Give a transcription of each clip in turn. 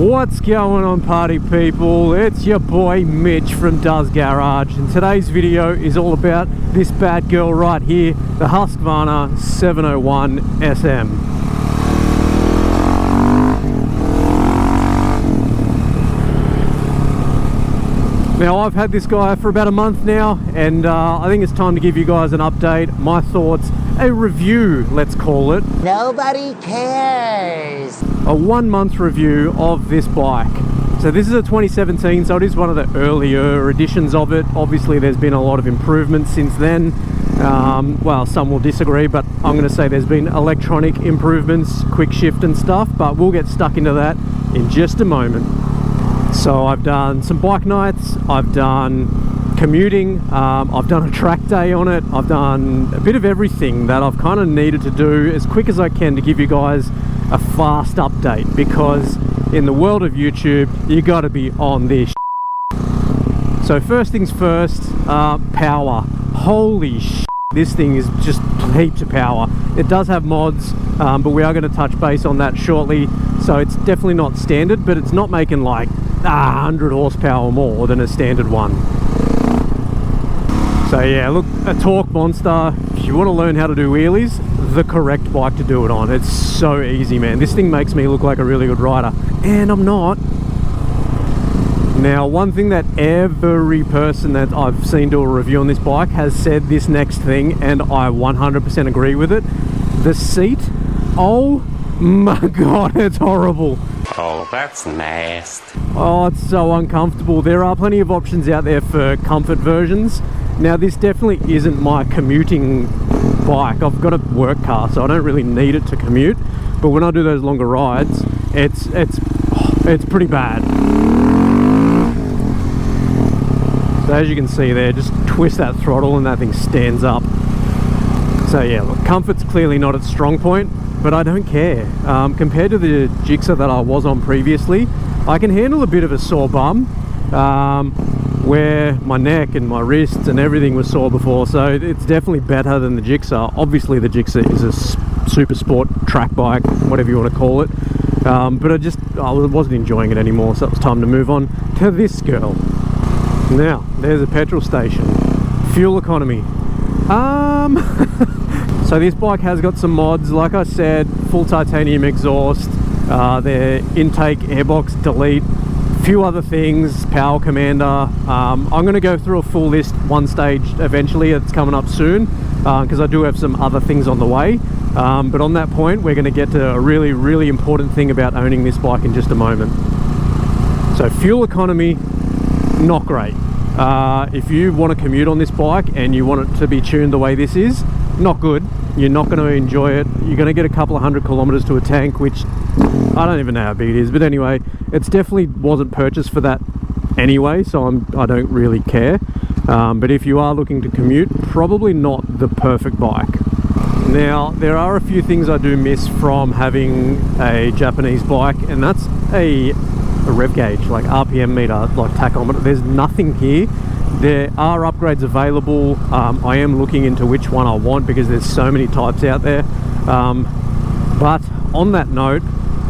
What's going on, party people? It's your boy Mitch from Does Garage, and today's video is all about this bad girl right here, the Husqvarna 701 SM. Now, I've had this guy for about a month now, and I think it's time to give you guys an update, my thoughts, a review, let's call it. Nobody cares. A 1 month review of this bike. So this is a 2017, so it is one of the earlier editions of it. Obviously there's been a lot of improvements since then. Well, some will disagree, but I'm going to say there's been electronic improvements, quick shift and stuff, but we'll get stuck into that in just a moment. So I've done some bike nights, I've done commuting, I've done a track day on it, I've done a bit of everything that I've kind of needed to do as quick as I can to give you guys a fast update, because in the world of YouTube you got to be on this. So first things first, power. Holy shit, this thing is just heaps of power. It does have mods, but we are going to touch base on that shortly. So it's definitely not standard, but it's not making like 100 horsepower more than a standard one. So yeah, look, a torque monster. If you want to learn how to do wheelies, the correct bike to do it on. It's so easy, man. This thing makes me look like a really good rider, and I'm not. Now, one thing that every person that I've seen do a review on this bike has said this next thing, and I 100% agree with it. The seat, oh my god, it's horrible. Oh, that's nasty. Oh, it's so uncomfortable. There are plenty of options out there for comfort versions. Now, this definitely isn't my commuting bike. I've got a work car, so I don't really need it to commute. But when I do those longer rides, it's pretty bad. So as you can see there, just twist that throttle and that thing stands up. So yeah, look, comfort's clearly not its strong point, but I don't care. Compared to the Gixxer that I was on previously, I can handle a bit of a sore bum, where my neck and my wrists and everything was sore before, so it's definitely better than the Gixxer. Obviously the Gixxer is a super sport track bike, whatever you want to call it, but I wasn't enjoying it anymore, so it was time to move on to this girl. Now, there's a petrol station. Fuel economy. So this bike has got some mods, like I said, full titanium exhaust, their intake, airbox, delete, a few other things, power commander. I'm going to go through a full list one stage eventually. It's coming up soon, because I do have some other things on the way. But on that point, we're going to get to a really, really important thing about owning this bike in just a moment. So fuel economy, not great. If you want to commute on this bike and you want it to be tuned the way this is, not good. You're not going to enjoy it. You're going to get a couple of 100 kilometers to a tank, which I don't even know how big it is, but anyway, it's definitely wasn't purchased for that anyway, so I don't really care. But if you are looking to commute, probably not the perfect bike. Now, there are a few things I do miss from having a Japanese bike, and that's a rev gauge, like RPM meter, like tachometer. There's nothing here. There are upgrades available. I am looking into which one I want, because there's so many types out there. But on that note,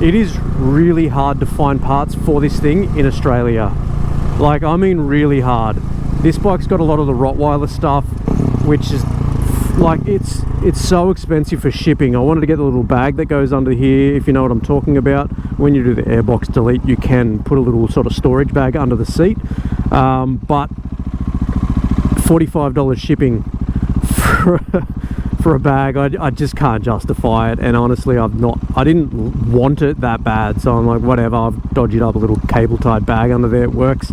it is really hard to find parts for this thing in Australia. Like, I mean really hard. This bike's got a lot of the Rottweiler stuff, which is like, it's so expensive for shipping. I wanted to get the little bag that goes under here, if you know what I'm talking about. When you do the airbox delete, you can put a little sort of storage bag under the seat, but $45 shipping for a bag, I just can't justify it. And honestly, I didn't want it that bad, so I'm like, whatever, I've dodged up a little cable tied bag under there, it works.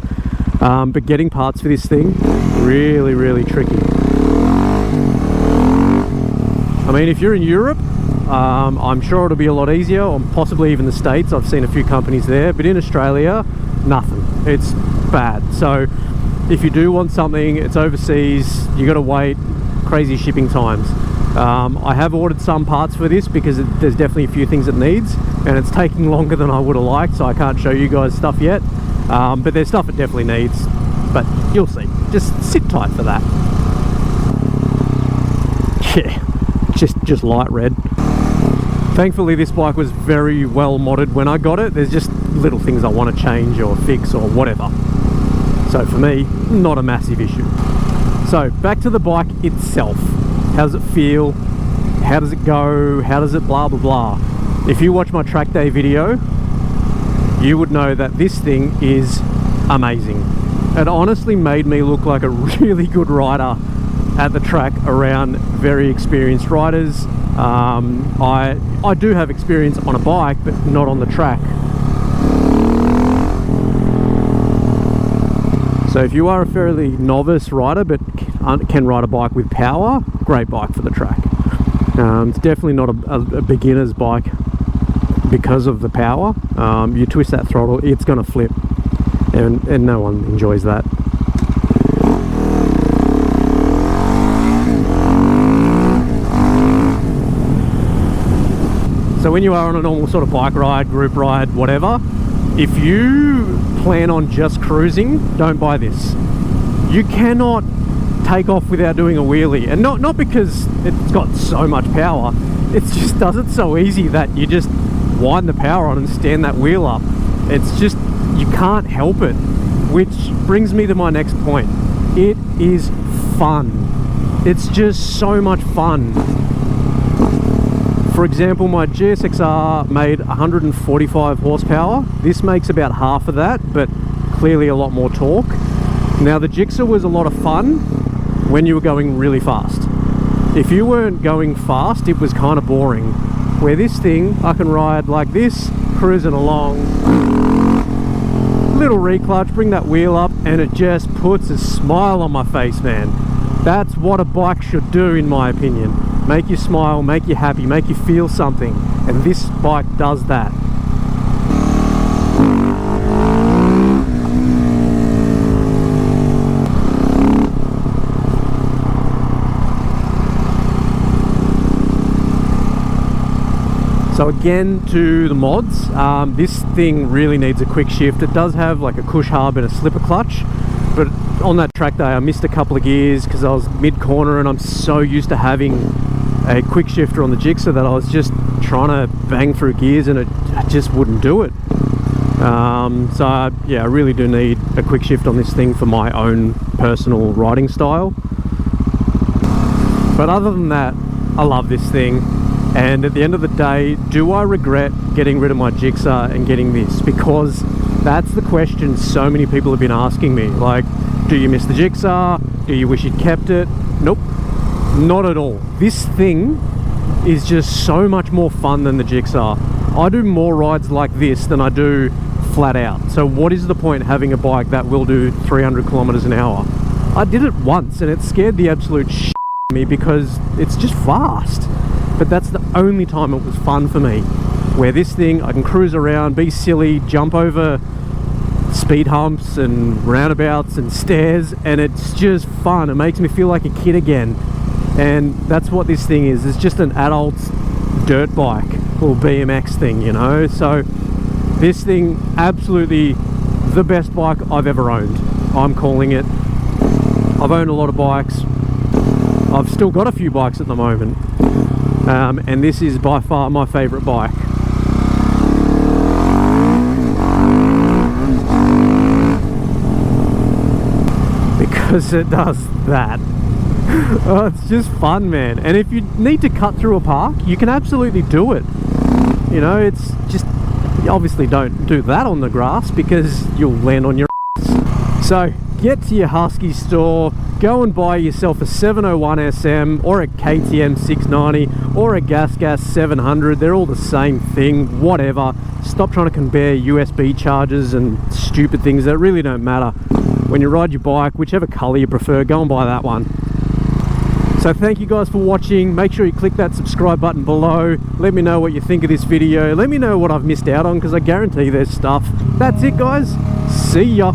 But getting parts for this thing, really, really tricky. I mean, if you're in Europe, I'm sure it'll be a lot easier, or possibly even the States. I've seen a few companies there, but in Australia, nothing. It's bad. So if you do want something, it's overseas, you got to wait, crazy shipping times. I have ordered some parts for this, because there's definitely a few things it needs, and it's taking longer than I would have liked, so I can't show you guys stuff yet. But there's stuff it definitely needs, but you'll see. Just sit tight for that. Yeah, just light red. Thankfully this bike was very well modded when I got it. There's just little things I want to change or fix or whatever. So for me, not a massive issue. So back to the bike itself. How does it feel? How does it go? How does it blah blah blah? If you watch my track day video, you would know that this thing is amazing. It honestly made me look like a really good rider at the track around very experienced riders. I do have experience on a bike, but not on the track. So if you are a fairly novice rider but can ride a bike with power, great bike for the track. It's definitely not a beginner's bike because of the power. You twist that throttle, it's going to flip, and no one enjoys that. So when you are on a normal sort of bike ride, group ride, whatever, if you plan on just cruising, don't buy this. You cannot take off without doing a wheelie, and not because it's got so much power, it just does it so easy that you just wind the power on and stand that wheel up. It's just, you can't help it, which brings me to my next point. It is fun. It's just so much fun. For example, my GSX-R made 145 horsepower. This makes about half of that, but clearly a lot more torque. Now the Gixxer was a lot of fun when you were going really fast. If you weren't going fast, it was kind of boring. Where this thing, I can ride like this, cruising along, little reclutch, bring that wheel up, and it just puts a smile on my face, man. That's what a bike should do, in my opinion. Make you smile, make you happy, make you feel something, and this bike does that. So again, to the mods, this thing really needs a quick shift. It does have like a Cush hub and a slipper clutch, but on that track day I missed a couple of gears because I was mid-corner, and I'm so used to having a quick shifter on the Gixxer that I was just trying to bang through gears and it just wouldn't do it. So yeah, I really do need a quick shift on this thing for my own personal riding style. But other than that, I love this thing. And at the end of the day, do I regret getting rid of my Gixxer and getting this? Because that's the question so many people have been asking me. Like, do you miss the Gixxer? Do you wish you'd kept it? Nope, not at all. This thing is just so much more fun than the Gixxer. I do more rides like this than I do flat out. So what is the point having a bike that will do 300 kilometers an hour? I did it once and it scared the absolute shit out of me because it's just fast. But that's the only time it was fun for me. Where this thing, I can cruise around, be silly, jump over speed humps and roundabouts and stairs, and it's just fun. It makes me feel like a kid again. And that's what this thing is. It's just an adult's dirt bike or BMX thing, you know. So this thing, absolutely the best bike I've ever owned. I'm calling it. I've owned a lot of bikes. I've still got a few bikes at the moment. And this is by far my favorite bike. Because it does that. Oh, it's just fun, man. And if you need to cut through a park, you can absolutely do it. You know, it's just, you obviously don't do that on the grass because you'll land on your ass. So get to your Husky store, go and buy yourself a 701 SM or a KTM 690 or a GasGas 700. They're all the same thing, whatever. Stop trying to compare USB chargers and stupid things that really don't matter. When you ride your bike, whichever color you prefer, go and buy that one. So thank you guys for watching. Make sure you click that subscribe button below. Let me know what you think of this video. Let me know what I've missed out on, because I guarantee there's stuff. That's it, guys. See ya.